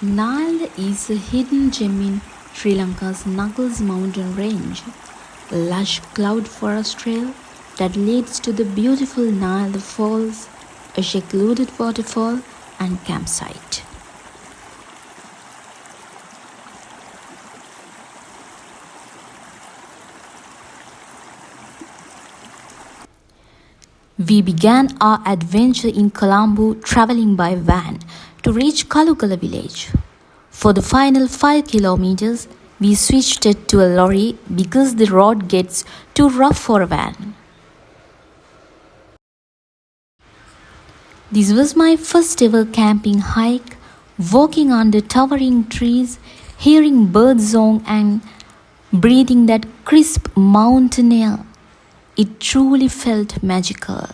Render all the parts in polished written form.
Na Ella is a hidden gem in Sri Lanka's Knuckles mountain range, a lush cloud forest trail that leads to the beautiful Na Ella Falls, a secluded waterfall, and campsite. We began our adventure in Colombo traveling by van to reach Kalukala village. For the final 5 kilometers, we switched it to a lorry because the road gets too rough for a van. This was my first ever camping hike, walking under towering trees, hearing birds song and breathing that crisp mountain air. It truly felt magical.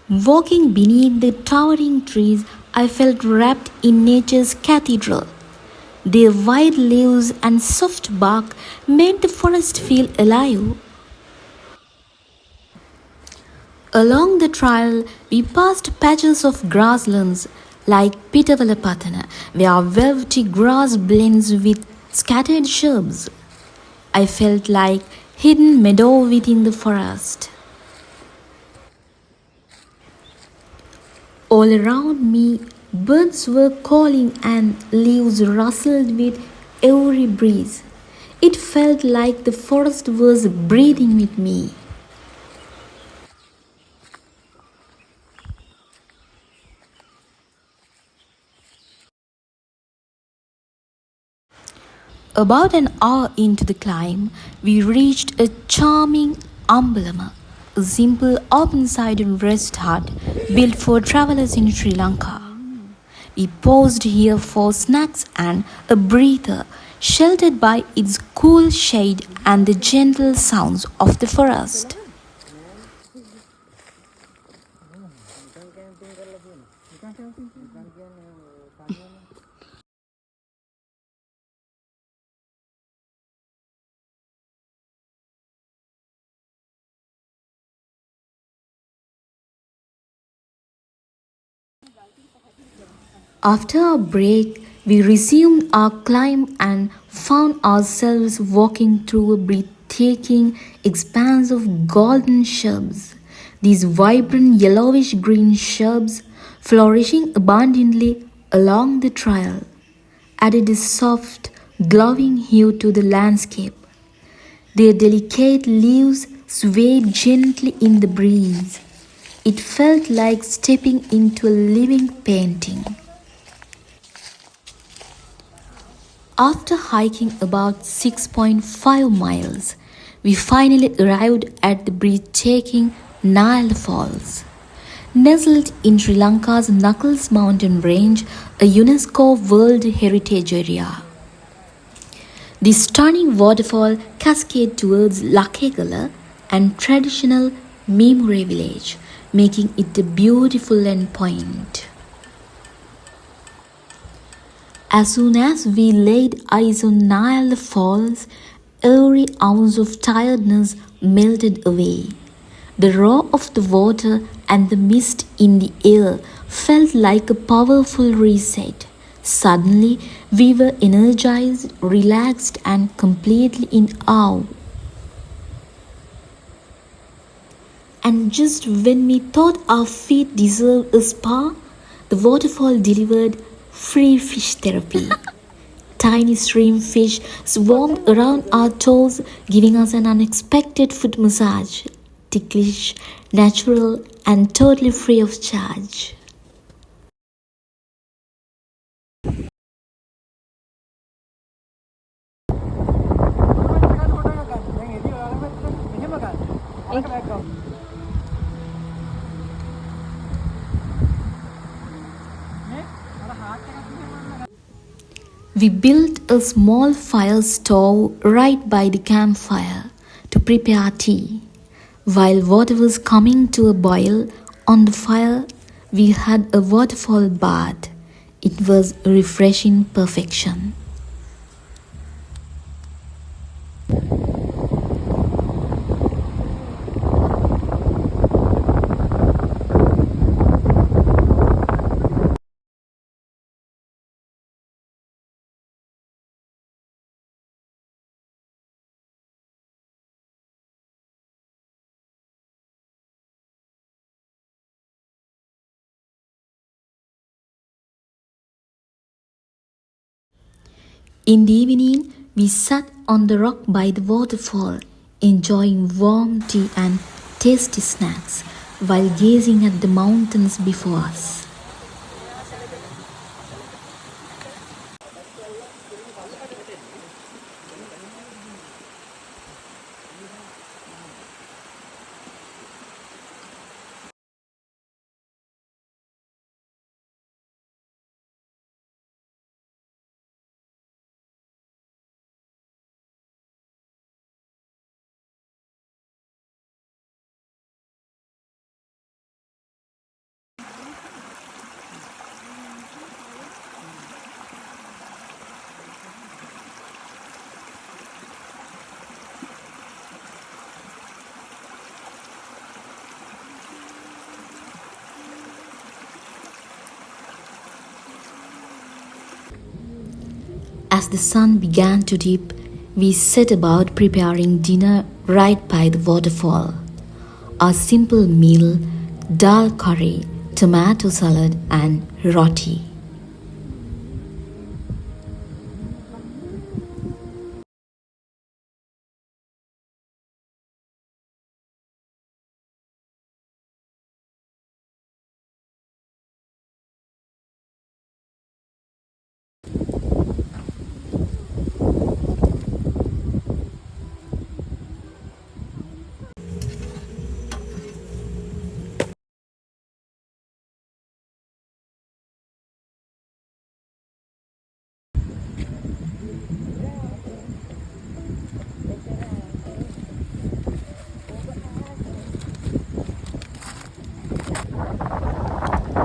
Walking beneath the towering trees, I felt wrapped in nature's cathedral. Their wide leaves and soft bark made the forest feel alive. Along the trail, we passed patches of grasslands like Pitavalapatana, where velvety grass blends with scattered shrubs. I felt like hidden meadow within the forest. All around me, birds were calling and leaves rustled with every breeze. It felt like the forest was breathing with me. About an hour into the climb, we reached a charming Ambalama, a simple open-sided rest hut built for travelers in Sri Lanka. We paused here for snacks and a breather, sheltered by its cool shade and the gentle sounds of the forest. After our break, we resumed our climb and found ourselves walking through a breathtaking expanse of golden shrubs. These vibrant yellowish green shrubs, flourishing abundantly along the trail, added a soft, glowing hue to the landscape. Their delicate leaves swayed gently in the breeze. It felt like stepping into a living painting. After hiking about 6.5 miles, we finally arrived at the breathtaking Na Ella Falls. Nestled in Sri Lanka's Knuckles mountain range, a UNESCO World Heritage Area. The stunning waterfall cascades towards Lakegala and traditional Mimure village, making it a beautiful endpoint. As soon as we laid eyes on Na Ella Falls, every ounce of tiredness melted away. The roar of the water and the mist in the air felt like a powerful reset. Suddenly, we were energized, relaxed, and completely in awe. And just when we thought our feet deserved a spa, the waterfall delivered free fish therapy. Tiny stream fish swarmed around our toes, giving us an unexpected foot massage. Ticklish, natural, and totally free of charge. We built a small fire stove right by the campfire to prepare tea. While water was coming to a boil on the fire, we had a waterfall bath. It was refreshing perfection. In the evening, we sat on the rock by the waterfall, enjoying warm tea and tasty snacks while gazing at the mountains before us. As the sun began to dip, we set about preparing dinner right by the waterfall. A simple meal, dal curry, tomato salad, and roti.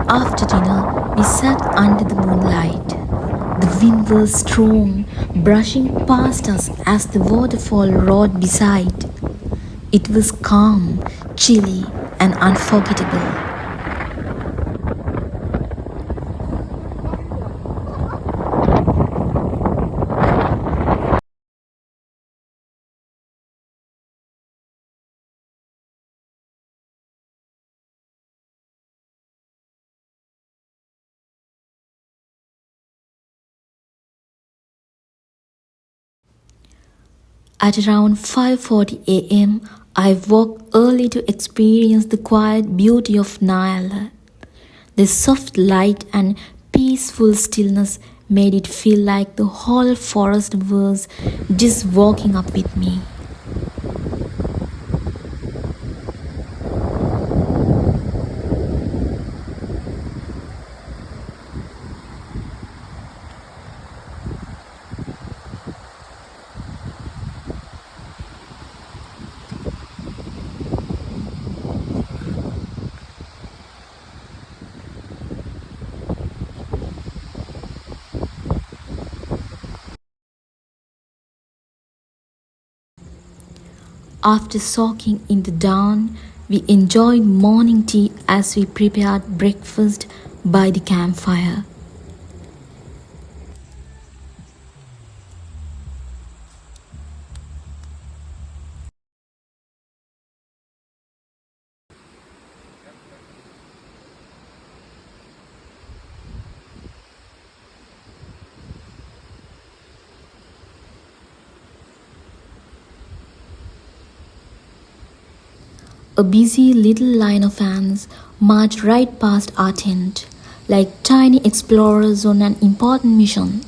After dinner, we sat under the moonlight. The wind was strong, brushing past us as the waterfall roared beside. It was calm, chilly, and unforgettable. At around 5:40 a.m., I woke early to experience the quiet beauty of Na Ella. The soft light and peaceful stillness made it feel like the whole forest was just walking up with me. After soaking in the dawn, we enjoyed morning tea as we prepared breakfast by the campfire. A busy little line of ants marched right past our tent, like tiny explorers on an important mission.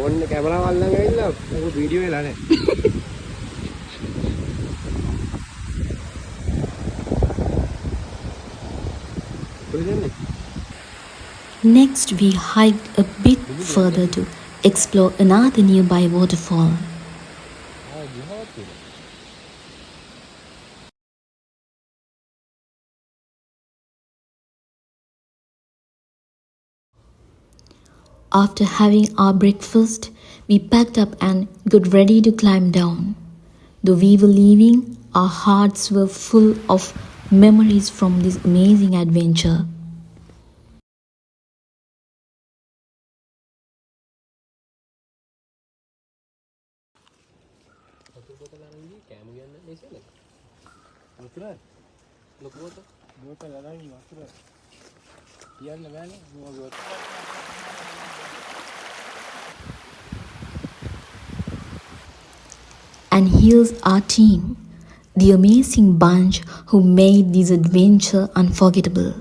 ඕන්න කැමරාවල් ළඟ ඇවිල්ලා මොකද video වෙලා නැහැ. Next, we hiked a bit further to explore another nearby waterfall. After having our breakfast, we packed up and got ready to climb down. Though we were leaving, our hearts were full of memories from this amazing adventure. And here's our team, the amazing bunch who made this adventure unforgettable.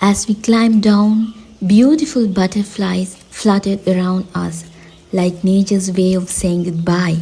As we climbed down, beautiful butterflies fluttered around us, like nature's way of saying goodbye.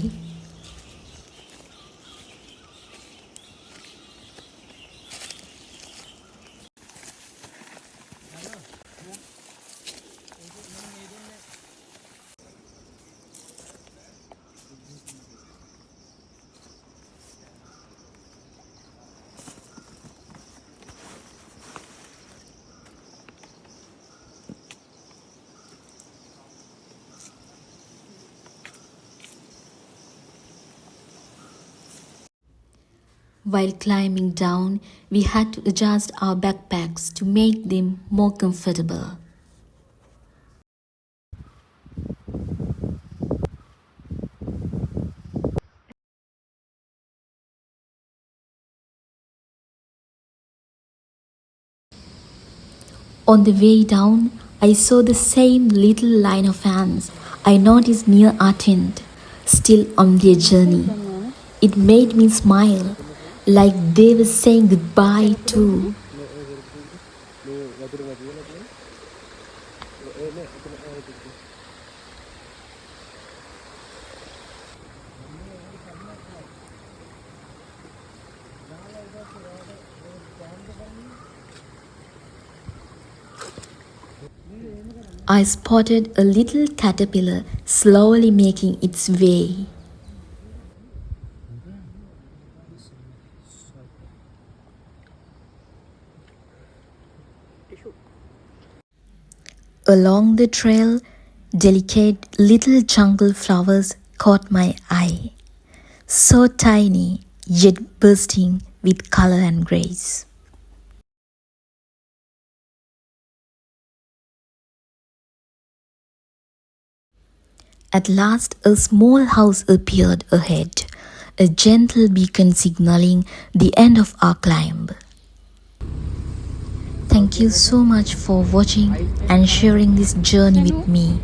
While climbing down, we had to adjust our backpacks to make them more comfortable. On the way down, I saw the same little line of ants I noticed near our tent, still on their journey. It made me smile, like they were saying goodbye too. I spotted a little caterpillar slowly making its way. Along the trail, delicate little jungle flowers caught my eye. So tiny, yet bursting with color and grace. At last, a small house appeared ahead, a gentle beacon signaling the end of our climb. Thank you so much for watching and sharing this journey with me.